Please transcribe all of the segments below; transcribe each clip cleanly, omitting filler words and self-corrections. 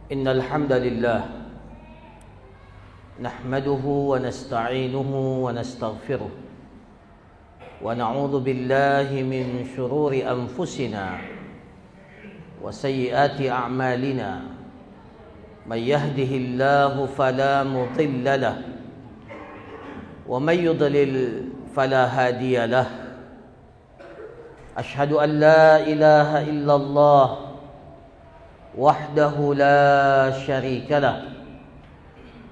إن الحمد لله نحمده ونستعينه ونستغفره ونعوذ بالله من شرور أنفسنا وسيئات أعمالنا من يهده الله فلا مضل له ومن يضلل فلا هادي له أشهد أن لا إله إلا الله وحده لا شريك له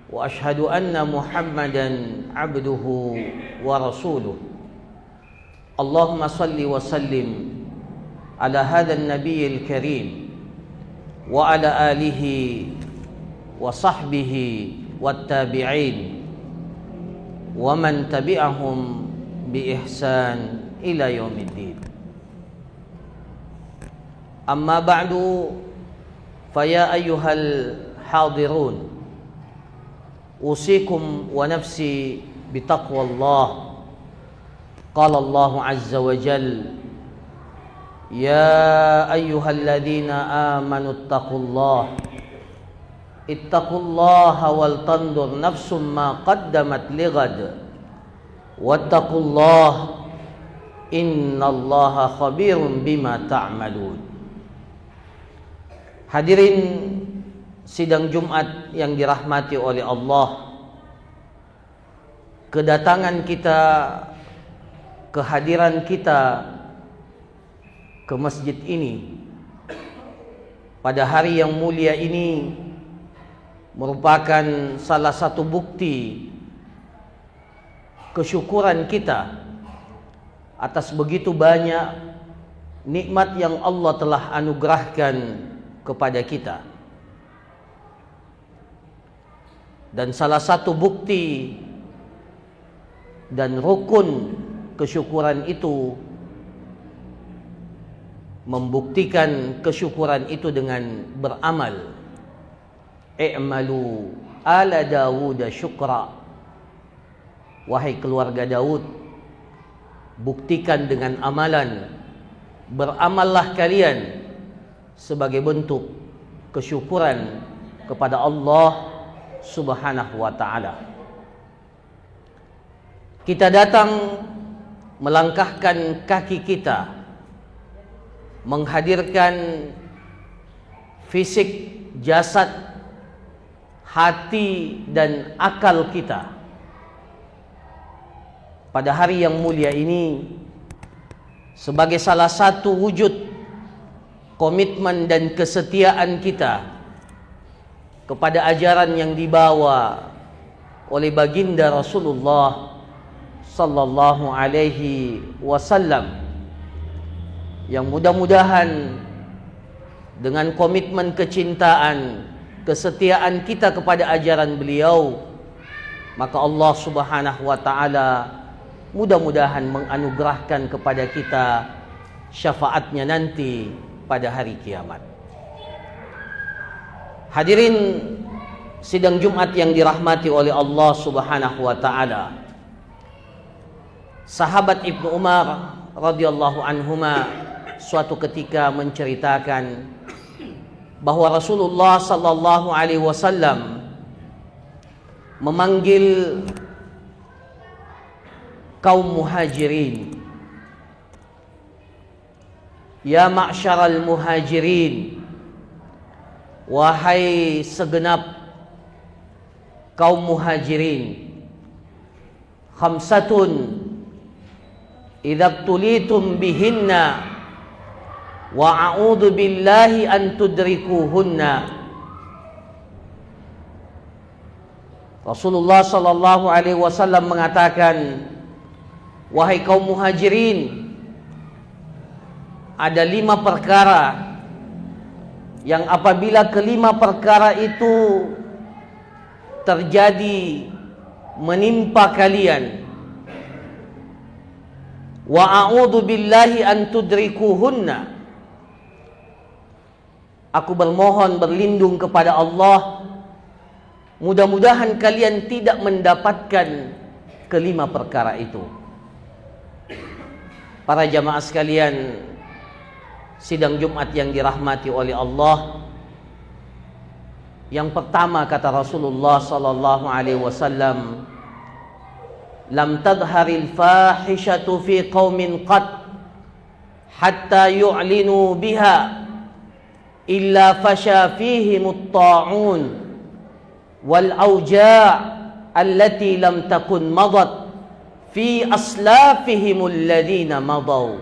وأشهد أن محمدا عبده ورسوله اللهم صل وسلم على هذا النبي الكريم وعلى آله وصحبه والتابعين ومن تبعهم بإحسان إلى يوم الدين أما بعد فيا أيها الحاضرون أوصيكم ونفسي بتقوى الله قال الله عز وجل يا أيها الذين آمنوا اتقوا الله ولتنظر نفس ما قدمت لغد واتقوا الله إن الله خبير بما تعملون. Hadirin sidang Jumat yang dirahmati oleh Allah, kedatangan kita, kehadiran kita ke masjid ini pada hari yang mulia ini merupakan salah satu bukti kesyukuran kita atas begitu banyak nikmat yang Allah telah anugerahkan kepada kita. Dan salah satu bukti dan rukun kesyukuran itu, membuktikan kesyukuran itu dengan beramal. I'malu ala Dawud syukra. Wahai keluarga Daud, buktikan dengan amalan. Beramallah kalian sebagai bentuk kesyukuran kepada Allah Subhanahu wa ta'ala. Kita datang melangkahkan kaki kita, menghadirkan fisik, jasad, hati dan akal kita pada hari yang mulia ini sebagai salah satu wujud komitmen dan kesetiaan kita kepada ajaran yang dibawa oleh baginda Rasulullah sallallahu alaihi wasallam, yang mudah-mudahan dengan komitmen kecintaan, kesetiaan kita kepada ajaran beliau, maka Allah Subhanahu wa ta'ala mudah-mudahan menganugerahkan kepada kita syafaatnya nanti pada hari kiamat. Hadirin sidang Jumat yang dirahmati oleh Allah Subhanahu wa ta'ala, sahabat Ibnu Umar radhiyallahu anhuma suatu ketika menceritakan bahwa Rasulullah sallallahu alaihi wasallam memanggil kaum muhajirin, ya ma'syaral muhajirin, wahai segenap kaum muhajirin, khamsatun idza tulitum bihinna wa a'udzu billahi an tudrikuhunna. Rasulullah sallallahu alaihi wasallam mengatakan, wahai kaum muhajirin, ada 5 perkara yang apabila kelima perkara itu terjadi menimpa kalian, wa a'udzu billahi an tudrikuhunna, aku bermohon berlindung kepada Allah, mudah-mudahan kalian tidak mendapatkan kelima perkara itu. Para jamaah sekalian, sidang Jumat yang dirahmati oleh Allah, Yang pertama kata Rasulullah sallallahu alaihi wasallam, lam tadharil fahishatu fi qaumin qad hatta yu'linu biha illa fasha fihim at-ta'un wal awja' allati lam takun madat fi aslafihim alladhina madaw.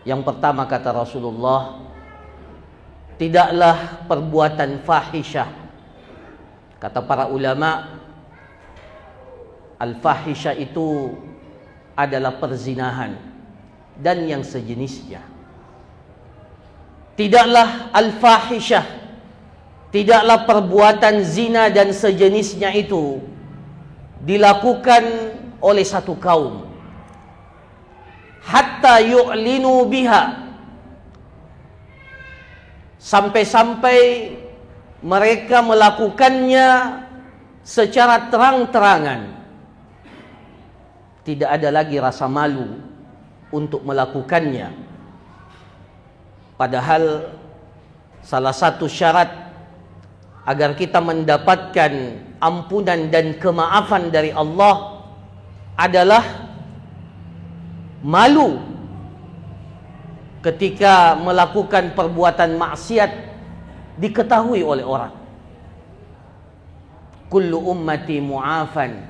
Yang pertama kata Rasulullah, tidaklah perbuatan fahisyah. Kata para ulama, al-fahisyah itu adalah perzinahan dan yang sejenisnya. Tidaklah al-fahisyah, tidaklah perbuatan zina dan sejenisnya itu dilakukan oleh satu kaum hatta yu'linu biha, sampai-sampai mereka melakukannya secara terang-terangan. Tidak ada lagi rasa malu untuk melakukannya. Padahal salah satu syarat agar kita mendapatkan ampunan dan kemaafan dari Allah adalah malu ketika melakukan perbuatan maksiat diketahui oleh orang. Kullu ummati mu'afan,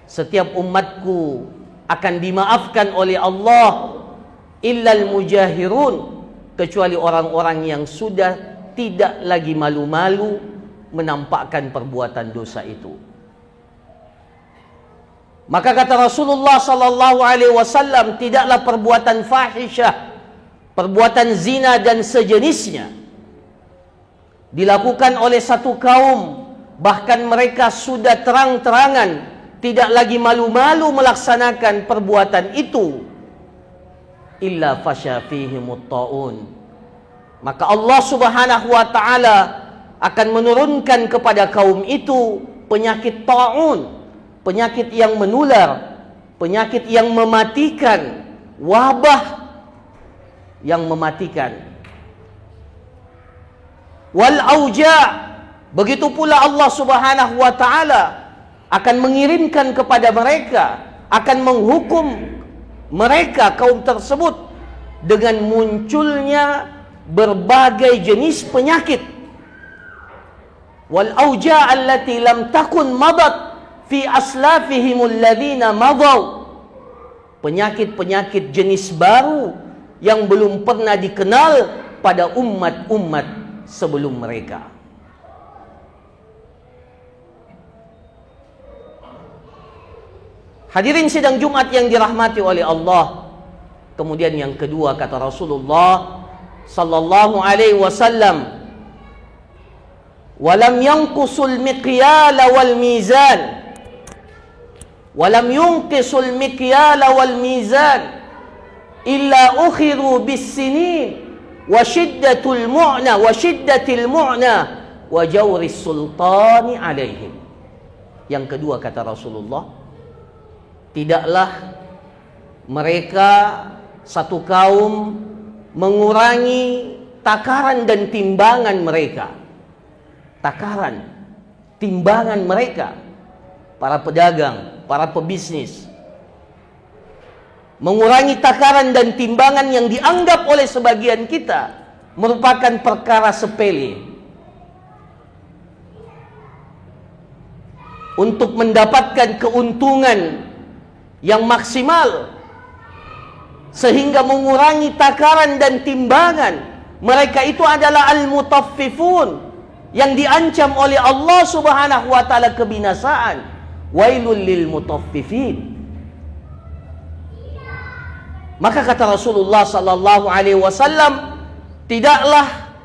setiap umatku akan dimaafkan oleh Allah, illal mujahirun, kecuali orang-orang yang sudah tidak lagi malu-malu menampakkan perbuatan dosa itu. Maka kata Rasulullah sallallahu alaihi wasallam, tidaklah perbuatan fahisyah, perbuatan zina dan sejenisnya dilakukan oleh satu kaum, bahkan mereka sudah terang-terangan tidak lagi malu-malu melaksanakan perbuatan itu, illa fasya fihimut ta'un, maka Allah Subhanahu wa taala akan menurunkan kepada kaum itu penyakit ta'un, penyakit yang menular, penyakit yang mematikan, wabah yang mematikan. Wal auja', begitu pula Allah Subhanahu wa taala akan mengirimkan kepada mereka, akan menghukum mereka, kaum tersebut, dengan munculnya berbagai jenis penyakit. Wal auja' allati lam takun madat fi aslafihim alladhina madaw, penyakit-penyakit jenis baru yang belum pernah dikenal pada umat-umat sebelum mereka. Hadirin sidang Jumat yang dirahmati oleh Allah. Kemudian yang kedua kata Rasulullah sallallahu alaihi wasallam, walam yanqusul miqyala wal mizan, walam yunqisul miqyala wal mizan illa ukhiru bis sinin wa shiddatul mu'na wa shiddatil mu'na wa jawris sultani alaihim. Yang kedua kata Rasulullah, tidaklah mereka satu kaum mengurangi takaran dan timbangan mereka. Takaran, timbangan mereka, para pedagang, para pebisnis, mengurangi takaran dan timbangan yang dianggap oleh sebagian kita merupakan perkara sepele, untuk mendapatkan keuntungan yang maksimal, sehingga mengurangi takaran dan timbangan. Mereka itu adalah al-mutaffifun, yang diancam oleh Allah Subhanahu wa taala kebinasaan. Wailul lil mutaffifin. Maka kata Rasulullah sallallahu alaihi wasallam, tidaklah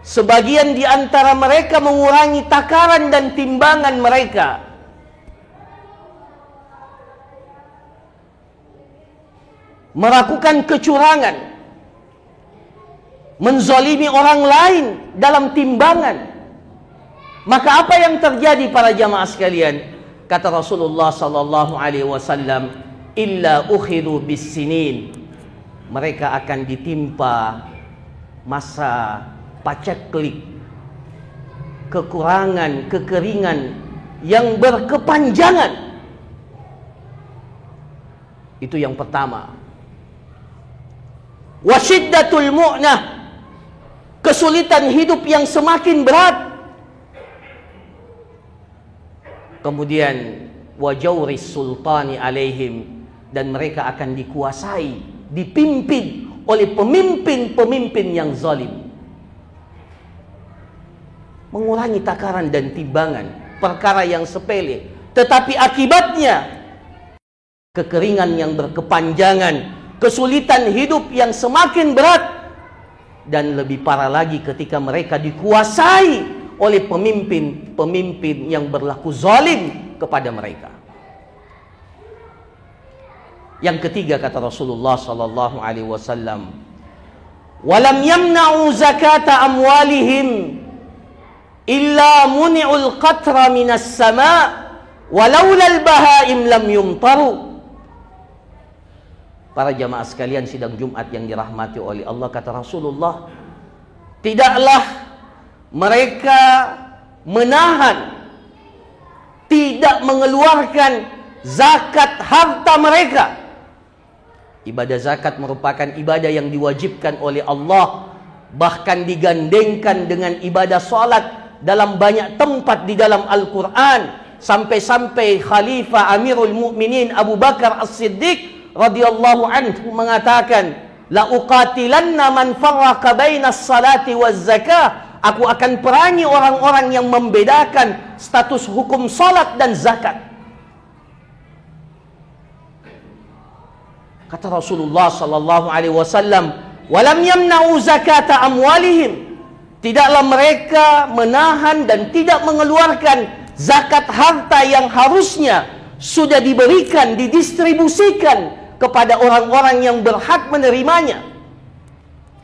sebagian di antara mereka mengurangi takaran dan timbangan mereka, melakukan kecurangan, menzalimi orang lain dalam timbangan. Maka apa yang terjadi para jamaah sekalian? Kata Rasulullah sallallahu alaihi wasallam, illa ukhiru bis sinin, mereka akan ditimpa masa paceklik, kekurangan, kekeringan yang berkepanjangan. Itu yang pertama. Wasyiddatul mu'nah, kesulitan hidup yang semakin berat. Kemudian wajawris sultani alaihim, dan mereka akan dikuasai, dipimpin oleh pemimpin-pemimpin yang zalim. Mengurangi takaran dan timbangan, perkara yang sepele, tetapi akibatnya kekeringan yang berkepanjangan, kesulitan hidup yang semakin berat, dan lebih parah lagi ketika mereka dikuasai oleh pemimpin-pemimpin yang berlaku zalim kepada mereka. Yang ketiga, kata Rasulullah sallallahu alaihi wasallam, "Walam yamna'u zakata amwalihim illa muni'ul qatra minas sama' walaulal bahaim lam yumtaru." Para jamaah sekalian sidang Jumat yang dirahmati oleh Allah, kata Rasulullah, tidaklah mereka menahan, tidak mengeluarkan zakat harta mereka. Ibadah zakat merupakan ibadah yang diwajibkan oleh Allah, bahkan digandengkan dengan ibadah salat dalam banyak tempat di dalam Al-Quran. Sampai-sampai Khalifah Amirul Mukminin Abu Bakar As-Siddiq radhiyallahu anhu mengatakan, la uqatilanna man farraqa bainas salati waz zakah. Aku akan perangi orang-orang yang membedakan status hukum salat dan zakat. Kata Rasulullah sallallahu alaihi wasallam, walam yamna'u zakata amwalihim, tidaklah mereka menahan dan tidak mengeluarkan zakat harta yang harusnya sudah diberikan, didistribusikan kepada orang-orang yang berhak menerimanya.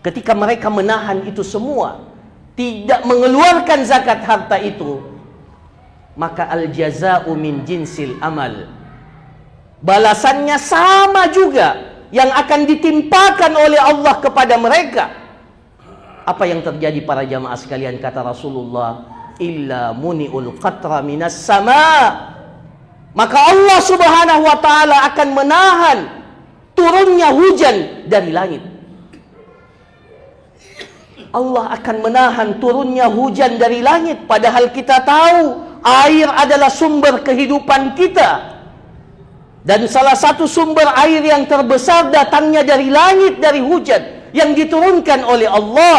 Ketika mereka menahan itu semua, tidak mengeluarkan zakat harta itu, maka al-jaza'u min jinsil amal, balasannya sama juga yang akan ditimpakan oleh Allah kepada mereka. Apa yang terjadi para jamaah sekalian? Kata Rasulullah, illa muni'ul qatra minas sama', maka Allah subhanahu wa ta'ala akan menahan turunnya hujan dari langit. Allah akan menahan turunnya hujan dari langit, padahal kita tahu air adalah sumber kehidupan kita. Dan salah satu sumber air yang terbesar datangnya dari langit, dari hujan yang diturunkan oleh Allah.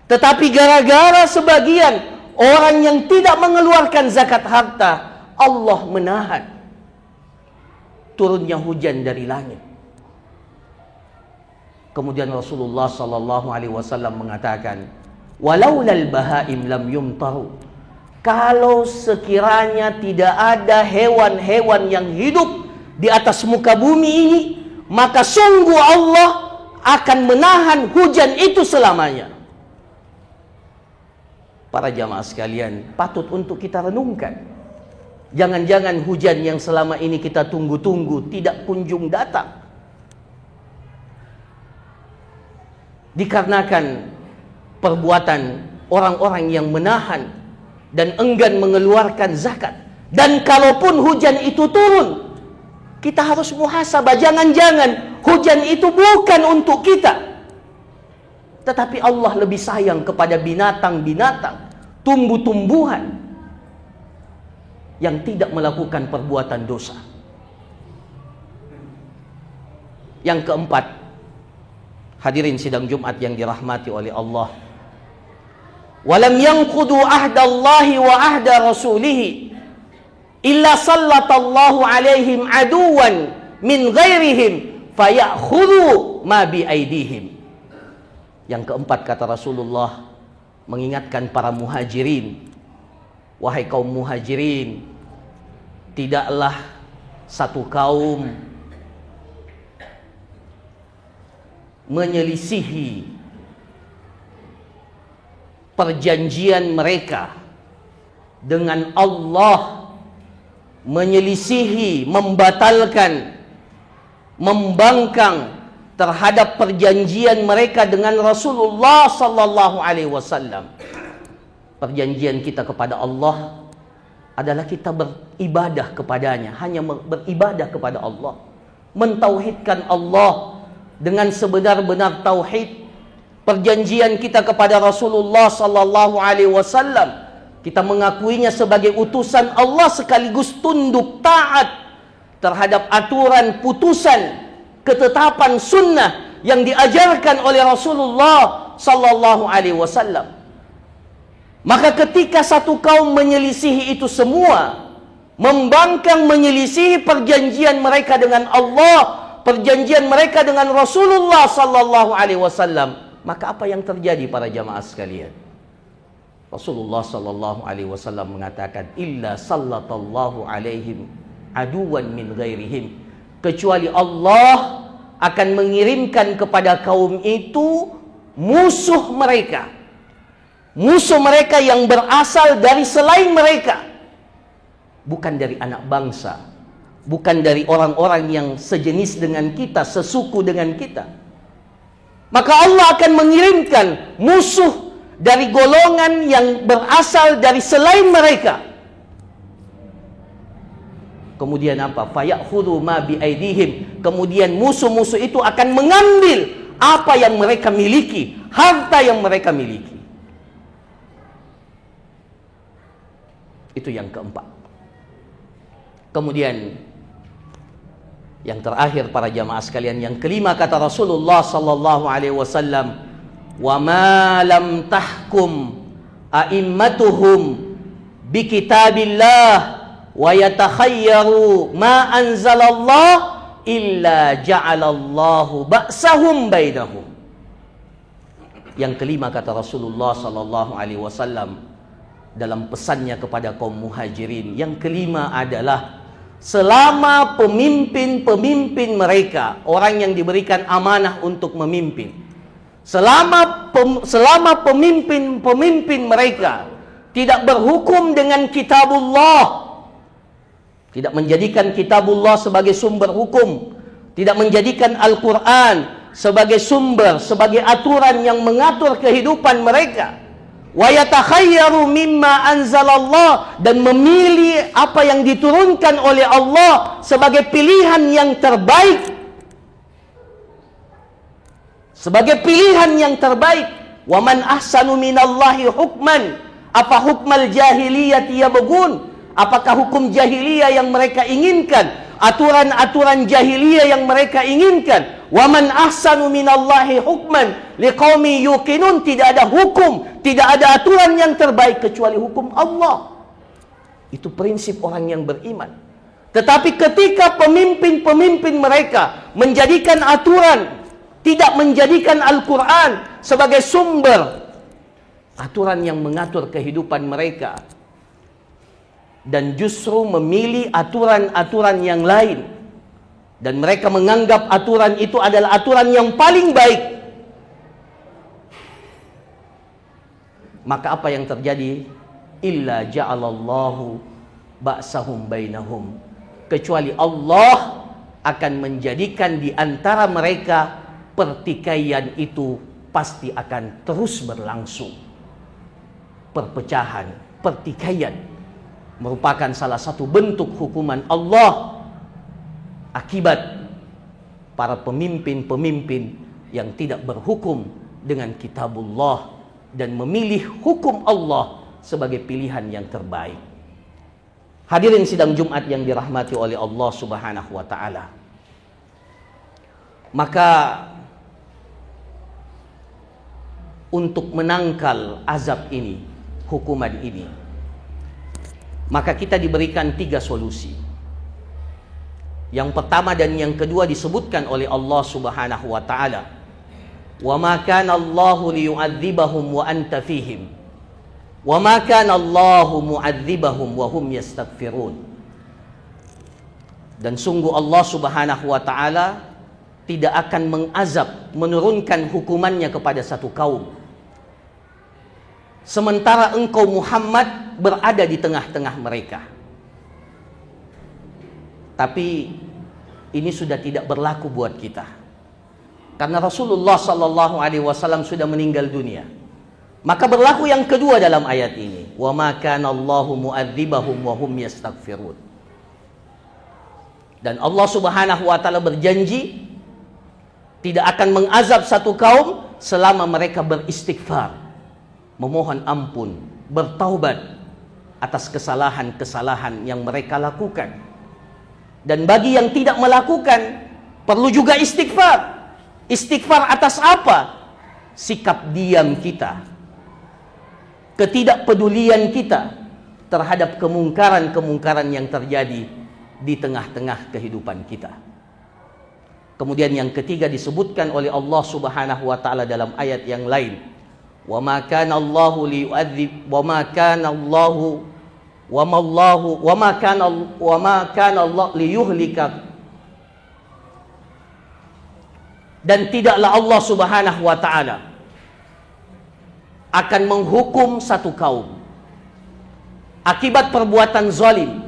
Tetapi gara-gara sebagian orang yang tidak mengeluarkan zakat harta, Allah menahan turunnya hujan dari langit. Kemudian Rasulullah sallallahu alaihi wasallam mengatakan, walaulal bahaim lam yumtaru, kalau sekiranya tidak ada hewan-hewan yang hidup di atas muka bumi ini, maka sungguh Allah akan menahan hujan itu selamanya. Para jamaah sekalian, patut untuk kita renungkan. Jangan-jangan hujan yang selama ini kita tunggu-tunggu tidak kunjung datang, dikarenakan perbuatan orang-orang yang menahan dan enggan mengeluarkan zakat. Dan kalaupun hujan itu turun, kita harus muhasabah. Jangan-jangan hujan itu bukan untuk kita, tetapi Allah lebih sayang kepada binatang-binatang, tumbuh-tumbuhan yang tidak melakukan perbuatan dosa. Yang keempat, hadirin sidang Jumat yang dirahmati oleh Allah, walam yanqudu ahdallahi wa ahda rasulihi illa sallatallahu alaihim aduwan min ghairihim fayakhudhu ma bi aidihim. Yang keempat, kata Rasulullah, mengingatkan para muhajirin, wahai kaum muhajirin, tidaklah satu kaum menyelisihi perjanjian mereka dengan Allah, menyelisihi, membatalkan, membangkang terhadap perjanjian mereka dengan Rasulullah sallallahu alaihi wasallam, Perjanjian kita kepada Allah adalah kita beribadah kepadanya, hanya beribadah kepada Allah, mentauhidkan Allah dengan sebenar-benar tauhid. Perjanjian kita kepada Rasulullah sallallahu alaihi wasallam, kita mengakuinya sebagai utusan Allah sekaligus tunduk taat terhadap aturan, putusan, ketetapan sunnah yang diajarkan oleh Rasulullah sallallahu alaihi wasallam. Maka ketika satu kaum menyelisihi itu semua, membangkang menyelisihi perjanjian mereka dengan Allah, perjanjian mereka dengan Rasulullah sallallahu alaihi wasallam, maka apa yang terjadi para jamaah sekalian? Rasulullah sallallahu alaihi wasallam mengatakan, illa sallatallahu alaihim aduwan min ghairihim, kecuali Allah akan mengirimkan kepada kaum itu musuh mereka. Musuh mereka yang berasal dari selain mereka, bukan dari anak bangsa, bukan dari orang-orang yang sejenis dengan kita, sesuku dengan kita. Maka Allah akan mengirimkan musuh dari golongan yang berasal dari selain mereka. Kemudian apa? Fayakhudhu ma biaidihim. Kemudian musuh-musuh itu akan mengambil apa yang mereka miliki, harta yang mereka miliki. Itu yang keempat. Kemudian yang terakhir para jamaah sekalian, yang kelima, kata Rasulullah sallallahu alaihi wasallam, wa ma lam tahkum a'immatuhum bi kitabillah wa yatakhayyaru ma anzalallah illa ja'alallahu ba'sahum bainahum. Yang kelima, kata Rasulullah sallallahu alaihi wasallam dalam pesannya kepada kaum muhajirin, yang kelima adalah selama pemimpin-pemimpin mereka, orang yang diberikan amanah untuk memimpin, selama pemimpin-pemimpin mereka tidak berhukum dengan kitabullah, tidak menjadikan kitabullah sebagai sumber hukum, tidak menjadikan Al-Quran sebagai sumber, sebagai aturan yang mengatur kehidupan mereka, wa yatakhayyaru mimma anzalallah, dan memilih apa yang diturunkan oleh Allah sebagai pilihan yang terbaik, sebagai pilihan yang terbaik. Wa man ahsanu minallahi hukman, apa hukmal jahiliyah yabghun, apakah hukum jahiliyah yang mereka inginkan, aturan-aturan jahiliyah yang mereka inginkan. Wa man ahsanu minallahi hukman liqaumi yuqinun, tidak ada hukum, tidak ada aturan yang terbaik kecuali hukum Allah. Itu prinsip orang yang beriman. Tetapi ketika pemimpin-pemimpin mereka menjadikan aturan, tidak menjadikan Al-Quran sebagai sumber aturan yang mengatur kehidupan mereka, dan justru memilih aturan-aturan yang lain, dan mereka menganggap aturan itu adalah aturan yang paling baik, maka apa yang terjadi? Illa ja'alallahu ba'sahum bainahum, kecuali Allah akan menjadikan di antara mereka pertikaian itu pasti akan terus berlangsung. Perpecahan, pertikaian merupakan salah satu bentuk hukuman Allah akibat para pemimpin-pemimpin yang tidak berhukum dengan kitabullah dan memilih hukum Allah sebagai pilihan yang terbaik. Hadirin sidang Jumat yang dirahmati oleh Allah Subhanahu wa taala. Maka untuk menangkal azab ini, hukuman ini, maka kita diberikan 3 solusi. Yang pertama dan yang kedua disebutkan oleh Allah Subhanahu wa taala. Wa ma kana Allahu liyu'adzibahum wa anta fihim. Wa ma kana Allahu mu'adzibahum wa hum yastaghfirun. Dan sungguh Allah Subhanahu wa taala tidak akan mengazab, menurunkan hukumannya kepada satu kaum sementara engkau Muhammad berada di tengah-tengah mereka. Tapi ini sudah tidak berlaku buat kita, karena Rasulullah sallallahu alaihi wasallam sudah meninggal dunia. Maka berlaku yang kedua dalam ayat ini, wa ma kana Allahu mu'adzibahum wa hum yastaghfirun. Dan Allah Subhanahu wa taala berjanji tidak akan mengazab satu kaum selama mereka beristighfar, memohon ampun, bertaubat atas kesalahan-kesalahan yang mereka lakukan. Dan bagi yang tidak melakukan, perlu juga istighfar. Istighfar atas apa? Sikap diam kita, ketidakpedulian kita terhadap kemungkaran-kemungkaran yang terjadi di tengah-tengah kehidupan kita. Kemudian yang ketiga disebutkan oleh Allah Subhanahu wa taala dalam ayat yang lain, wa ma kana Allahu liyu'adzib wa ma kana Allahu wa ma kana Allah liyuhlika. Dan tidaklah Allah Subhanahu wa taala akan menghukum satu kaum akibat perbuatan zalim.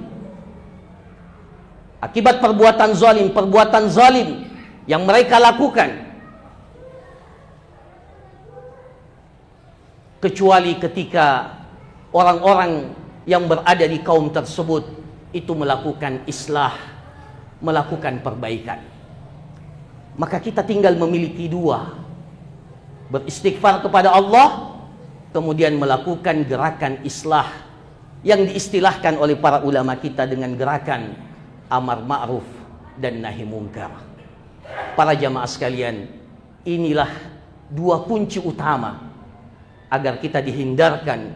Akibat perbuatan zalim yang mereka lakukan, kecuali ketika orang-orang yang berada di kaum tersebut itu melakukan islah, melakukan perbaikan. Maka kita tinggal memiliki dua: beristighfar kepada Allah, kemudian melakukan gerakan islah yang diistilahkan oleh para ulama kita dengan gerakan amar ma'ruf dan nahi mungkar. Para jamaah sekalian, inilah dua kunci utama agar kita dihindarkan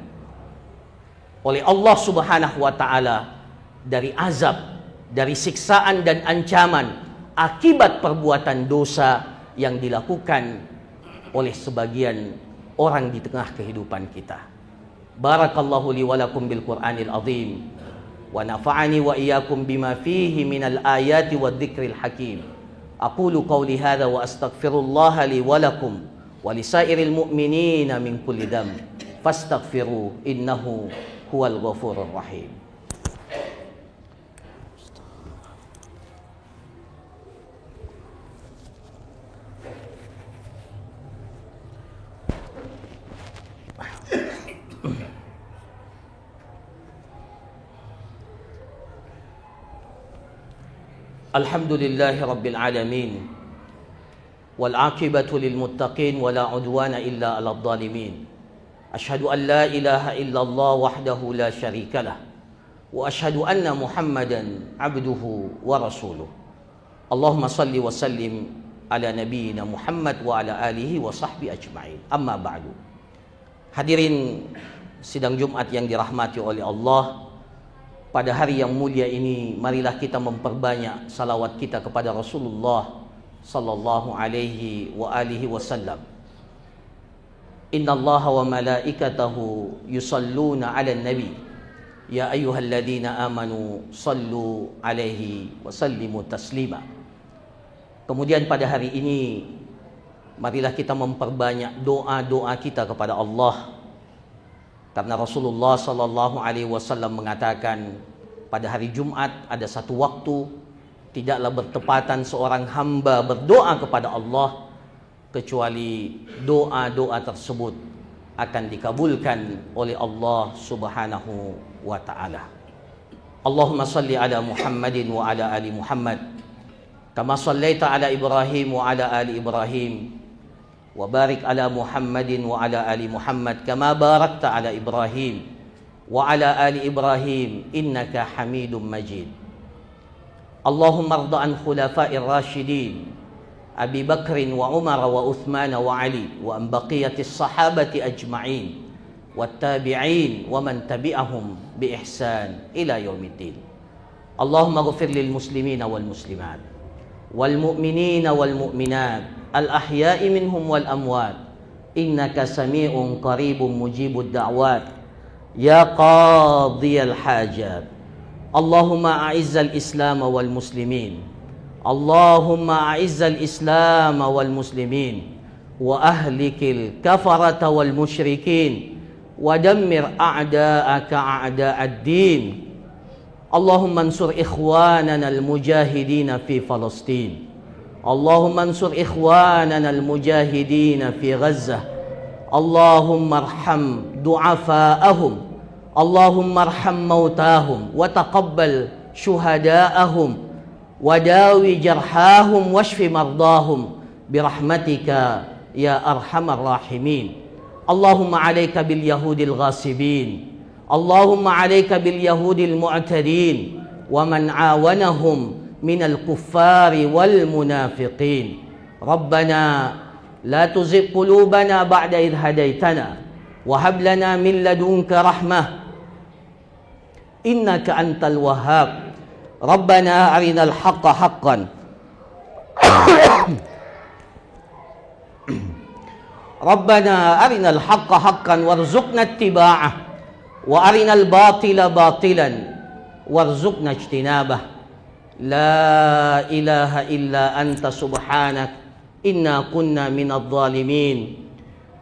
oleh Allah Subhanahu wa taala dari azab, dari siksaan dan ancaman akibat perbuatan dosa yang dilakukan oleh sebagian orang di tengah kehidupan kita. Barakallahu li wa lakum bil Qur'anil azim wa nafa'ani wa iyyakum bima fihi minal ayati wadh-dhikril hakim. Aqulu qawli hadza wa astaghfirullaha li wa lakum wa lisairil mu'minina min kulli dhanb fastaghfiru innahu huwal ghafurur rahim. Alhamdulillahi Rabbil Alamin, wal aqibatu lil muttaqin, wala udwana illa 'alal zalimin. Asyhadu an la ilaha illallah wahdahu la syarikalah, wa asyhadu anna Muhammadan 'abduhu wa rasuluh. Allahumma salli wa sallim ala nabiyyina Muhammad wa ala alihi wa sahbihi ajma'in. Amma ba'du. Hadirin sidang Jumat yang dirahmati oleh Allah, pada hari yang mulia ini marilah kita memperbanyak salawat kita kepada Rasulullah sallallahu alaihi wa alihi wasallam. Innallaha wa malaikatahu yusalluna 'alan nabi ya ayyuhalladzina amanu sallu alaihi wa sallimu taslima. Kemudian pada hari ini marilah kita memperbanyak doa-doa kita kepada Allah. Karena Rasulullah sallallahu alaihi wasallam mengatakan, pada hari Jumat ada satu waktu tidaklah bertepatan seorang hamba berdoa kepada Allah kecuali doa-doa tersebut akan dikabulkan oleh Allah Subhanahu wa taala. Allahumma salli ala Muhammadin wa ala ali Muhammad kama sallaita ala Ibrahim wa ala ali Ibrahim, wa barik ala Muhammadin wa ala ali Muhammad kama barakta ala Ibrahim wa ala ali Ibrahim innaka Hamidum Majid. Allahumma arda an khulafa'ir rasyidin Abi Bakrin wa Umar wa Uthman wa Ali wa an baqiyatis sahabati ajma'in wat tabi'in wa man tabi'ahum bi ihsan ila yaumiddin. Allahumma ighfir lil muslimina wal muslimat wal mu'minina wal mu'minat al-ahya'i minhum wal amwat innaka sami'un qaribun mujibud da'wat ya qadiyal hajat. Allahumma a'izzal islam wal muslimin, Allahumma a'izzal islam wal muslimin wa ahlikil kafarata wal musyrikin wa dammir a'da'aka a'da'ad din. Allahumma ansur ikhwanana al mujahidin fi Palestin, Allahumma ansur ikhwanana al-mujahidin fi Gazzah, Allahumma arham du'afaahum, Allahumma arham mautahum wa taqabbal syuhadaahum wa dawi jarhahum washfi mardahum birahmatika ya arhamar rahimin. Allahumma alayka bil yahudil ghasibin, Allahumma alayka bil yahudil mu'tadin wa man awanahum minal kuffari wal munafiqin. Rabbana la tuzigh qulubana ba'da idh hadaitana wa hab lana min ladunka rahmah innaka antal wahhab. Rabbana arinal haqqa haqqan Rabbana arinal haqqa haqqan warzuqna ittiba'ah wa arinal batila batilan warzuqna ijtinabah. La ilaha illa anta subhanak inna kunna minadh dhalimin.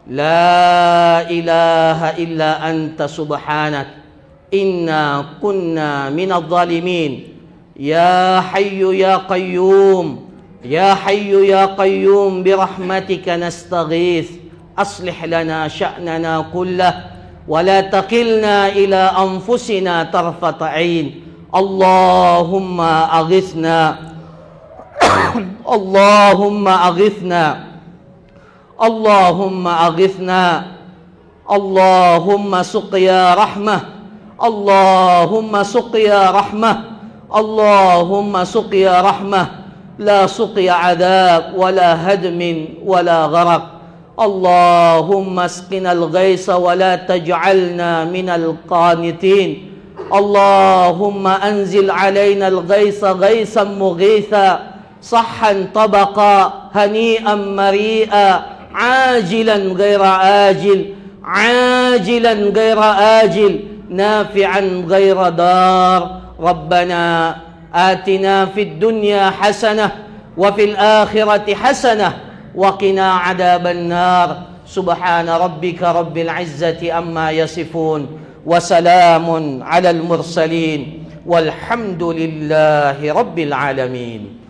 La ilaha illa anta subhanak inna kunna minadh dhalimin. Ya hayyu ya qayyum, ya hayyu ya qayyum birahmatika nastaghith. Aslih lana sya'nana kullah wa la taqilna ila anfusina tarfata 'ain. Allahumma aghithna Allahumma aghithna Allahumma aghithna Allahumma suqya rahmah Allahumma suqya rahmah Allahumma suqya rahmah la suqya adab wala hadmin wala gharaq. Allahumma asqina al-ghaitha wa la taj'alna minal qanitin. Allahumma anzil alaina al-ghaitha ghaisan mughitha sahhan tabaqa hani'an mari'a ajilan ghaira ajil ajilan ghaira ajil nafi'an ghaira dar. Rabbana atina fid dunya hasanah wa fil akhirati hasanah wa qina adhaban nar. Subhana rabbika rabbil izzati amma yasifun wa salamun alal mursalin walhamdulillahi rabbil alamin.